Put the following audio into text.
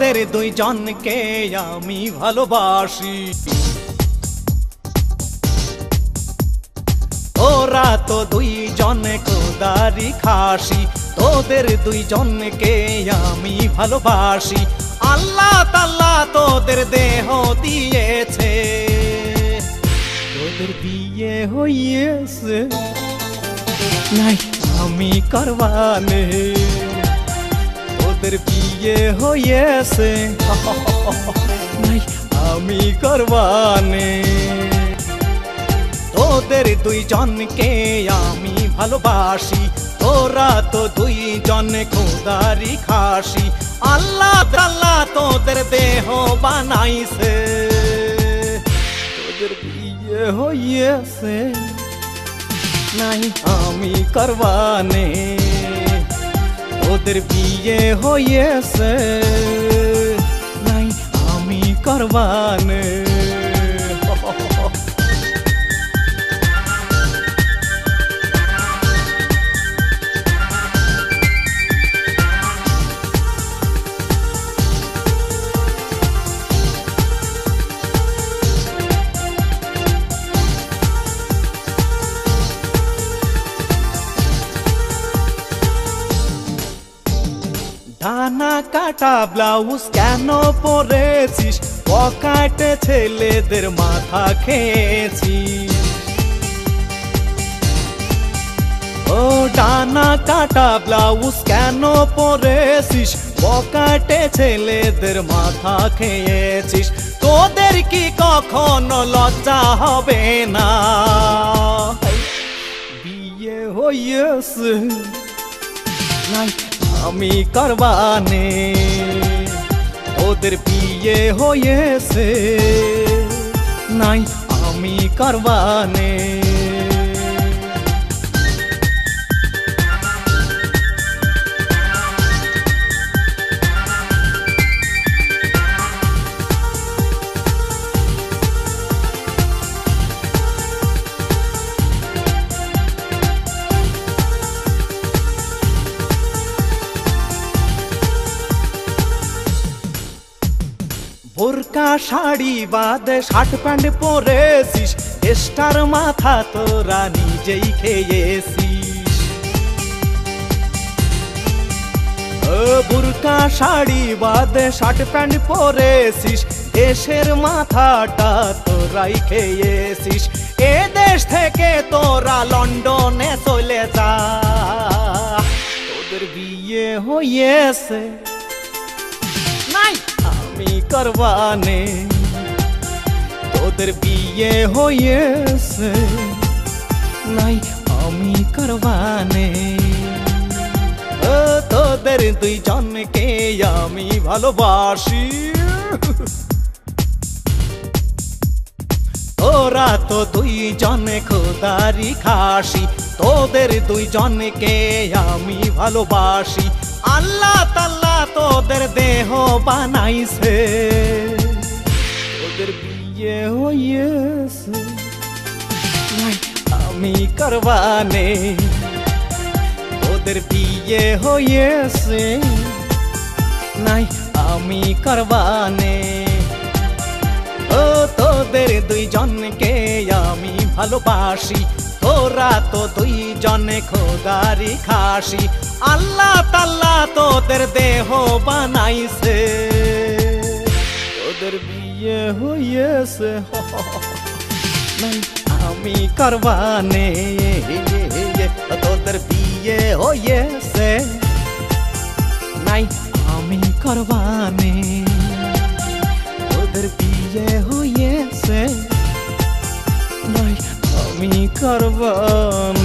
তোদের দুইজনকে আমি ভালোবাসি। তোরা তো দুইজনে খোদারি খাসি, তোদের দুইজনকে আমি ভালোবাসি। আল্লাহ তাআলা তোদের দেহ দিয়েছে, তোদের বিয়ে হইয়েছে নাই আমি করবানে, তোদের বিয়ে হইয়েছে নাই আমি করবানে। তোদের দুইজনকে আমি ভালোবাসি, তোরা তো দুইজন খোদারি খাসি। আল্লাহ তাআলা তোদের দেহ বানাইছে, তোদের বিয়ে হইয়েছে নাই আমি করবানে, তোদের বিয়ে হইয়েছে নাই আমি করবানে। ডানা কাটা ব্লাউজ কেন পরেছিস, পকেটে ছেলেদের মাথা খেয়েছিস। ও ডানা কাটা ব্লাউজ কেন পরেছিস, পকেটে ছেলেদের মাথা খেয়েছিস। তোদের কি কখনো লজ্জা হবে না, বিয়ে হইয়েছে নাই আমি করবানে, তোদের বিয়ে হয়েছে নাই আমি করবানে। বোরকা শাড়ি বাদে শার্ট প্যান্ট পরেছিস, স্টার মাথা তোরা নিজেই খেয়েছিস। বোরকা শাড়ি বাদে শার্ট প্যান্ট পরেছিস, দেশের মাথাটা তোরাই খেয়েছিস। এ দেশ থেকে তোরা লন্ডনে চলে যা, তোদের বিয়ে হয়েছে নাই আমি করবানে, তোদের বিয়ে হয়েছে নাই আমি করবানে। ও তোদের দুইজনকে আমি ভালোবাসি, তোরা তো দুইজনে খোদারি খাসি, তোদের দুইজনকে আমি ভালোবাসি। আল্লাহ তাআলা তোদের দেহ বানাইছে, তোদের বিয়ে হইয়েছে নাই আমি করবানে, তোদের বিয়ে হইয়েছে নাই আমি করবানে। ও তোদের দুইজনকে আমি ভালোবাসি, তোরা তো দুইজনে খোদারি খাসি। আল্লাহ তাআলা তোদের দেহ বানাইছে, তোদের বিয়ে হইয়েছে নাই আমি করবানে, তোদের বিয়ে হইয়েছে নাই আমি করবানে, তোদের বিয়ে হইয়েছে নাই আমি করবানে।